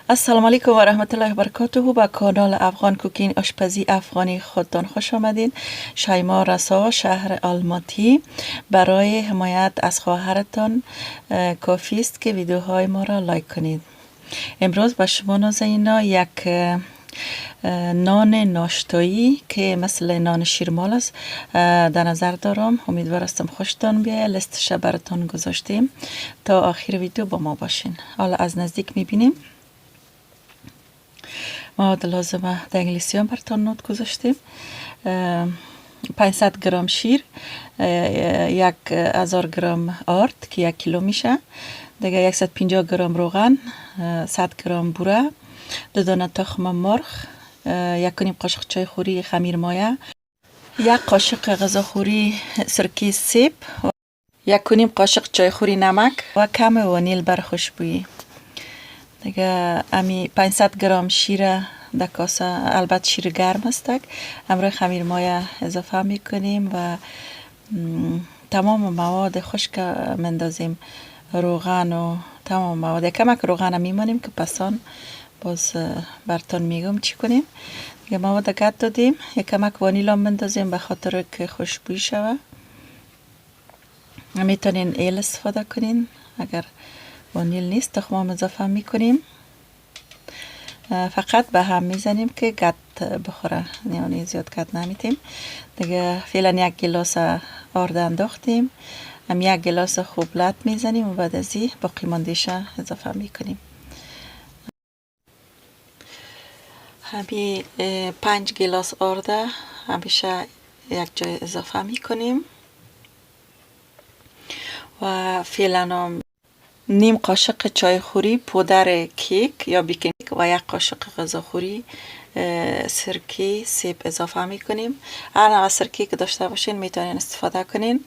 السلام علیکم و رحمت الله و برکاته. به کانال افغان کوکین آشپزی افغانی خودتان خوش آمدین. شایما رسا، شهر آلماتی. برای حمایت از خواهرتان کافی است که ویدیوهای ما را لایک کنید. امروز به شما نازنینا یک نان ناشتایی که مثل نان شیرمال است در نظر دارم. امیدوار هستم خوشتان بیاید. لیستش براتان گذاشتیم تا آخر ویدیو با ما باشین. حالا از نزدیک میبینیم. مواد لازمه در انگلیسی هم براتان نوت گذاشتیم. 500 گرم شیر، 1000 گرم آرد که 1 کیلو میشه، دیگه 150 گرم روغن، 100 گرم بوره، 2 دانه تخم مرغ، 1 قاشق چای خوری خمیر مایه، 1 قاشق غذاخوری سرکه سیب، 1 قاشق چای خوری نمک و کم وانیل بر خوشبویی. دیگه امی 500 گرم شیر در کاسه، البته شیر گرم است، امروز خمیر مایه اضافه میکنیم و تمام مواد خشک مندازیم، روغن و تمام مواد. کمک روغن میمانیم که پسان باز براتون میگم چی کنیم. دیگه مواد قد دادیم، یک کمک وانیلا مندازیم به خاطر که خوشبوی شوه. میتونین ایل استفاده کنین، اگر وانیل نیست تخم اضافه میکنیم. فقط به هم میزنیم که قد بخوره، یعنی زیاد قد نمیتیم. دیگه فعلا 1 گلاس آرد انداختیم، هم 1 گلاس خوب لط میزنیم و بعد از این باقی مانده‌اش اضافه میکنیم. همین 5 گلاس آرد همیشه یک جای اضافه میکنیم و فعلا نیم قاشق چای خوری پودر کیک یا بیکینگ و 1 قاشق غذاخوری سرکه سیب اضافه میکنیم. هر نوع سرکه که داشته باشین میتونین استفاده کنین.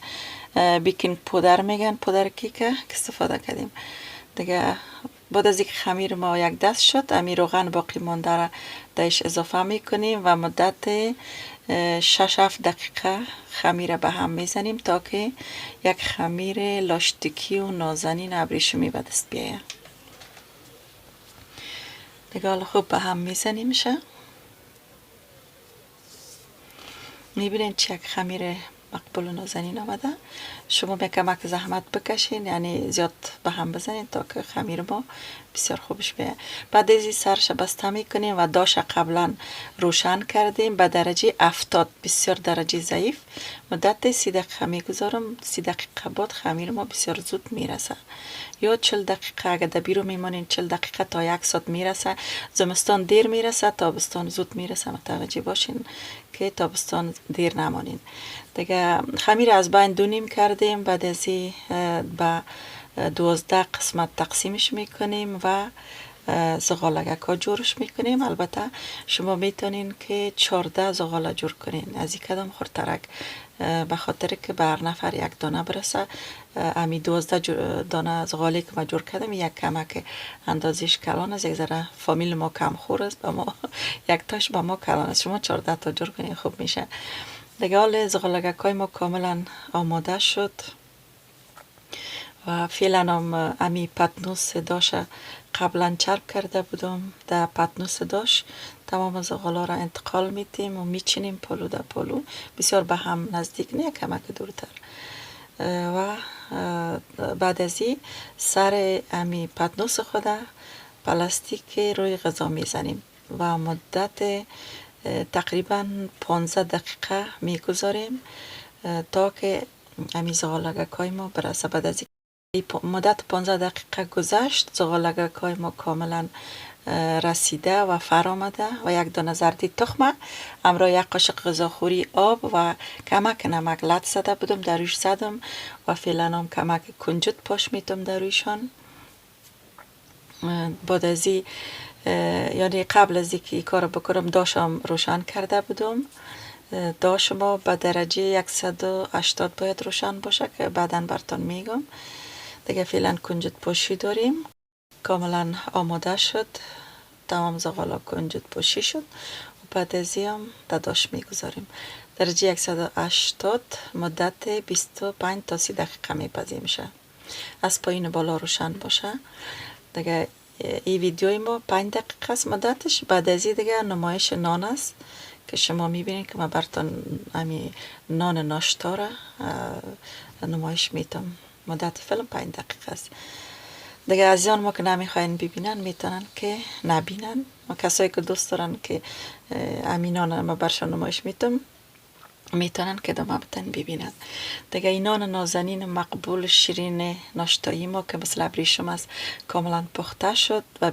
بیکینگ پودر میگن، پودر کیک که استفاده کردیم. دیگه بعد از اینکه خمیر ما 1 دست شد، امی روغن باقی مانده را دایش اضافه میکنیم و مدت 6-7 دقیقه خمیر به هم میزنیم تا که یک خمیر لاستیکی و نازنین ابریشمی به دست بیاید. دیگه حالا خوب به هم میزنیمشه. میبینین چه یک خمیر مقبول و نازنین آمده. شما به کمک زحمت بکشین، یعنی زیاد به هم بزنین تا که خمیر ما بسیار خوبش بیاد. بعد از این سرش بسته میکنیم و داش قبلا روشن کردیم به درجه 70، بسیار درجه ضعیف. مدت 30 دقیقه میگذارم. 30 دقیقه بعد خمیر ما بسیار زود میرسه. یا 40 دقیقه اگه در بیرون میمانین 40 دقیقه تا 1 ساعت میرسه. زمستان دیر میرسه، تابستان زود میرسه. متوجه باشین که تابستان دیر نمانین. دیگه خمیر از بین دونیم کردیم. بعد از این به 12 قسمت تقسیمش میکنیم و زغالگک ها جورش میکنیم. البته شما میتونین که 14 زغاله جور کنین، از این کدام خورترک، به خاطر که بر نفر 1 دانه برسه. امی 12 دانه زغالی که ما جور کردیم، یک کمک اندازش کلان است. یک ذره فامیل ما کم خور است، به ما 1 تاش به ما کلان است. شما 14 تا جور کنین خوب میشه. دیگه حال زغالگک های ما کاملا آماده شد و فعلا هم امی پتنوس داش قبلا چرب کرده بودم. در پتنوس داش تمام زغالا را انتقال میتیم و میچینیم پلو در پلو، بسیار به هم نزدیک نه، کمک دورتر. و بعد از این سر امی پتنوس خود پلاستیک روی غذا میزنیم و مدت تقریبا 15 دقیقه میگذاریم تا که امی زغالگک های ما برسه. بعد از مدت 15 دقیقه گذشت، زغالگک های ما کاملا رسیده و فرآمده و 1 دانه زردی تخمه، همراه 1 قاشق غذاخوری آب و کمک نمک لط زده بودم در رویش زدم و فعلا هم کمک کنجد پاش میتم در رویشان. بعد از یعنی قبل از اینکه کار بکنم داشم روشن کرده بودم. داش ما به درجه 180 باید روشن باشه که بعدا براتون میگم. دیگه فعلا کنجد پاشی داریم، کاملا آماده شد. تمام زغالا کنجد پاشی شد و بعد از هم در داش میگذاریم. درجه 180 مدت 25 تا 30 دقیقه میپذیم شه. از پایین بالا روشن باشه. دیگه این ویدیوی ما 5 دقیقه است مدتش. بعد از این دیگه نمایش نان است که شما میبینید که من براتون همین نان ناشتا را نمایش میتم. مدت فیلم 5 دقیقه است دیگه. از یان ما که نمیخواین ببینن میتونن که نبینن. ما کسایی که دوست دارن که همین نان ما برشان نمایش میتم میتونن که دما بتن ببینن دیگه. این نان نازنین مقبول شیرین ناشتایی ما که مثل ابریشم است کاملا پخته شد و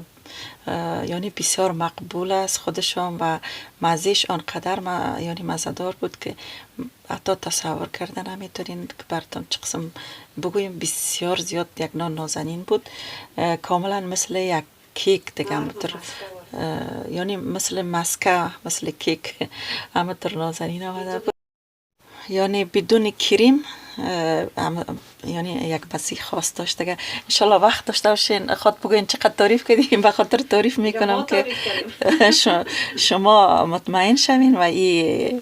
یعنی بسیار مقبول است خودشان و مزهش آنقدر یعنی مزه‌دار بود که حتی تصور کردن نمیتونین که براتون چه قسم بگویم. بسیار زیاد یک نان نازنین بود، کاملا مثل یک کیک دیگه. یعنی مثل مسکه، مثل کیک همونطور نازنین آمده بود، یعنی بدون کریم. یعنی یک بسی خاص داشت دیگه. انشالله وقت داشته باشین خود بگوین چقدر تعریف کردیم. به خاطر تعریف میکنم که شما مطمئن شوین و این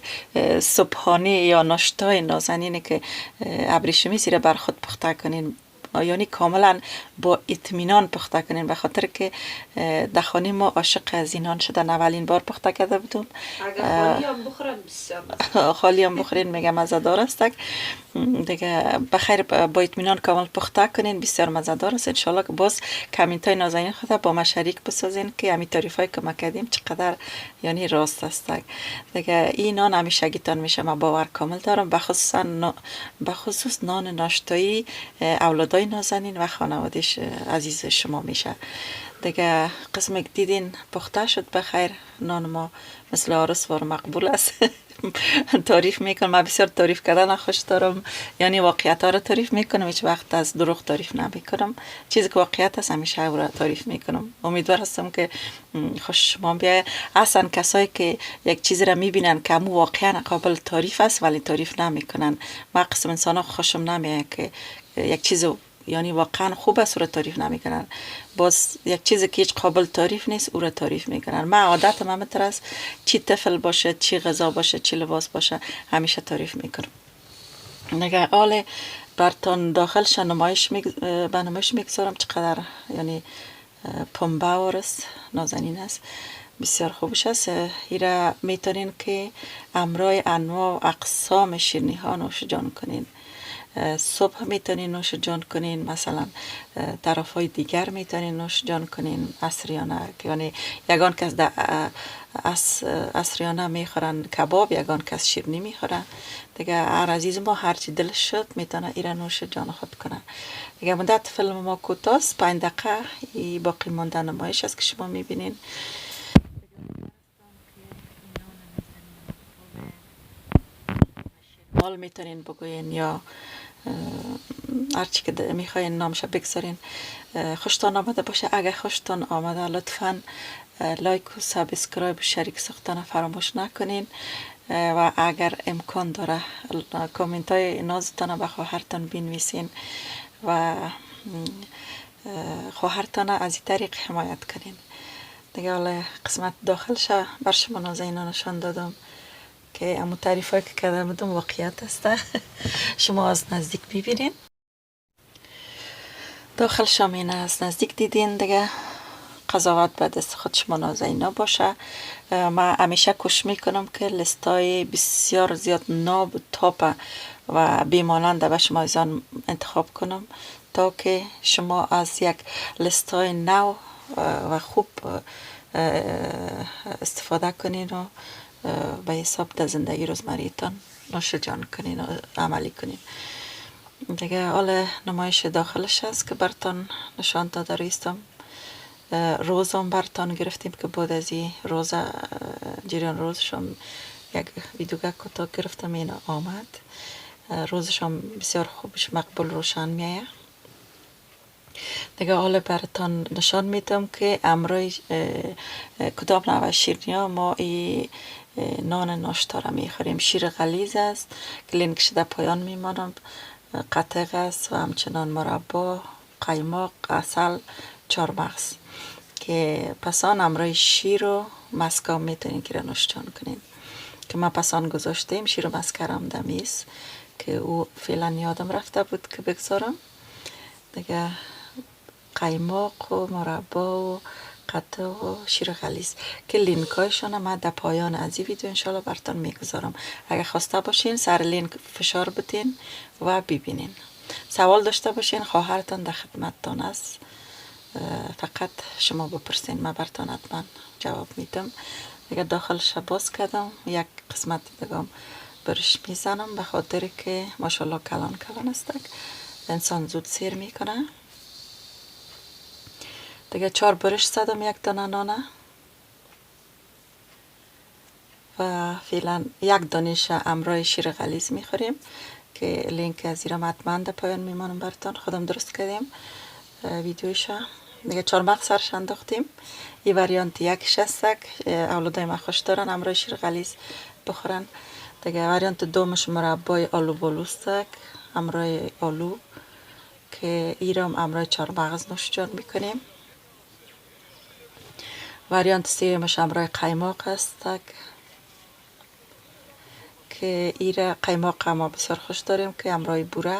صبحانه یا ناشتای نازنینی که ابریشمی زیره بر خود پخته کنین، یعنی کاملا با اطمینان پخته کنین. به خاطر که در خانه ما عاشق از اینان شدن. اولین بار پخته کرده بودم. خالی هم بخورم بسیار خالی هم بخورین میگه مزه‌دار است دیگه. بخیر با اطمینان کامل پخته کنین، بسیار مزه‌دار است. ان شاء الله که باز کامنت های نازنین خود با ما شریک بسازین که همین تعریفایی که ما کردیم چقدر یعنی راست است دیگه. این نان همیشگیتان میشه، من باور کامل دارم. بخصوص نان ناشتایی اولادای نازنین و خانواده‌اش عزیز شما میشه دیگه. قسم دیدین پخته شد بخیر. نان ما مثل آرس و مقبول است. تعریف میکنم. من بسیار تعریف کردن خوش دارم، یعنی واقعیت ها رو تعریف میکنم، هیچ وقت از دروغ تعریف نمیکنم. چیزی که واقعیت است همیشه او را تعریف میکنم. امیدوار هستم که خوش شما بیاید. اصلا کسایی که یک چیزی را میبینن که امو واقعا قابل تعریف است ولی تعریف نمیکنن، ما قسم انسان ها خوشم نمیاد که یک چیز یعنی واقعا خوب است او را تعریف نمیکنن. باز یک چیزی که هیچ قابل تعریف نیست او را تعریف میکنن. من عادتم همینطور است، چی طفل باشه، چی غذا باشه، چی لباس باشه، همیشه تعریف میکنم. نگه حال برتان داخلش نمایش میگذارم چقدر یعنی پنبه است، نازنین است، بسیار خوبش است. ایره میتونین که امرای انواع و اقسام شیرنی ها نوش جان کنین. صبح میتونین نوش جان کنین، مثلا طرف های دیگر میتونین نوش جان کنین. عصریانه یعنی یگان کس عصریانه میخورن کباب، یگان کس شیرنی میخورن دیگه. هر عزیز ما هرچی دلش شد میتونه ایره نوش جان خود کنن دیگه. مدت فیلم ما کوتاست، 5 دقیقه. این باقی مانده نمایش است که شما میبینین. حال میتونین بگوین یا هرچی که میخواین نامش بگذارین. خوشتان آمده باشه. اگر خوشتان آمده لطفاً لایک و سابسکرایب و شریک ساختن فراموش نکنین و اگر امکان داره کامنت های نازتان به خواهرتان بنویسین و خواهرتان از این طریق حمایت کنین دیگه. حالا قسمت داخلش بر شما نازنینان نشان دادم که امو تعریفایی که کرده بودم واقعیت است. شما از نزدیک ببینین. داخل شامین از نزدیک دیدین دیگه. قضاوت به دست خود شما نازنینا باشه. من همیشه کوشش میکنم که لستای بسیار زیاد ناب تاپ و بیمانند به شما ایزان انتخاب کنم تا که شما از یک لستای نو و خوب استفاده کنین و به حساب در زندگی روزمریتان نوش جان کنین و عملی کنین دیگه. حالا نمایش داخلش است که برتان نشان داده ریستم. روزم برتان گرفتیم که بعد از این روز جریان روزشم یک ویدیوگه کوتاه گرفتم، این آمد. روزشم بسیار خوبش مقبول روشن میایه دیگه. حالا برتان نشان میدم که امروز کدام نوع شیرنی ها ما این نان ناشتا را میخوریم. شیر غلیظ است که لینکش در پایان میمانم. قطع است و همچنان مربا، قیماق، عسل، چارمغز که پسان امروز شیر و مسکا میتونین که را نوش جان کنین که ما پسان گذاشتیم. شیر و مسکرم دمیست که او فعلا یادم رفته بود که بگذارم دیگه. قیماق و مربا و قطع و شیر غلیظ که لینک هایشان من در پایان از این ویدیو انشالله براتون میگذارم. اگر خواسته باشین سر لینک فشار بتین و ببینین. سوال داشته باشین خواهرتان در خدمتتان است، فقط شما بپرسین من براتون حتما جواب میدم. دیگه داخلش باز کردم، یک قسمت دیگه برش میزنم به خاطر که ماشاءالله کلان کلان است، انسان زود سیر میکنه. دیگه 4 برش زدم یک دانه نانه و فعلا یک دانش امرای شیر غلیظ میخوریم که لینک از ایرام حتما در پایان میمانم براتون. خودم درست کردیم ویدیویشا. دیگه چارمغز سرش انداختیم. این وریانت یکش هستک، اولادای من خوش دارن امرای شیر غلیظ بخورن. دیگه وریانت دومش مربای آلو بالوستک امرای آلو که ایرام امرای چارمغز نوش جان میکنیم. وریانت سومش امرای قیماق هستک که ایره قیماق ما بسیار خوش داریم که امرای بوره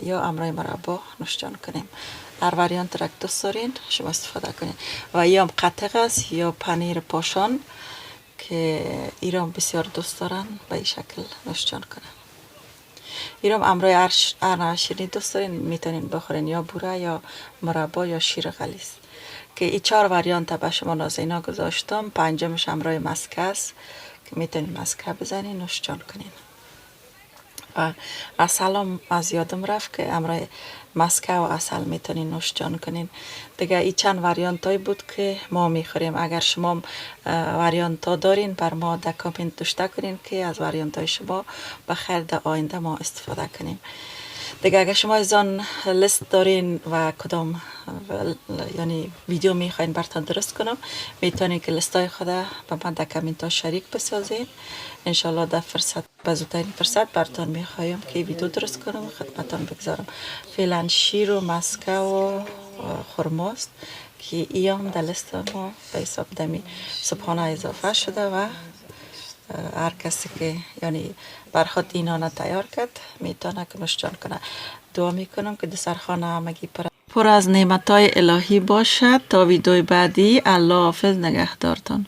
یا امرای مربا نوش جان کنیم. هر وریانت را دوست دارین شما استفاده کنین. و یا قطع است یا پنیر پاشان که ایران بسیار دوست دارن به این شکل نوش جان کنن. ایران امرای هر شیرینی دوست دارین میتونین بخورین، یا بوره یا مربا یا شیر غلیظ که این 4 وریانت به شما نازینا گذاشتم. پنجمش امرای مسکه است که میتونین مسکه بزنین نوش جان کنین. و عسل هم از یادم رفت که امرای مسکه و عسل میتونین نوش جان کنین. دیگه این چند وریانت های بود که ما میخوریم. اگر شما وریانت ها دارین بر ما در کامنت داشته کنین که از وریانت های شما بخیر در آینده ما استفاده کنیم. دیگه اگر شما از آن لیست دارین و کدام یعنی ویدیو میخواین براتون درست کنم میتونین که لیست های خود با من در کامنت ها شریک بسازین. انشالله در فرصت به زودترین فرصت براتون میخوایم که ویدیو درست کنم و خدمتتان بگذارم. فعلا شیر و مسکه و خرماست که ایام در لیست ما به حساب دمی صبحانه اضافه شده و هر کسی که یعنی برخواد اینانا تیار کرد میتونه که نوش جان کنه. دعا میکنم که دسترخوان همگی پر از نعمتهای الهی باشد. تا ویدیوی بعدی الله حافظ، نگهدارتان.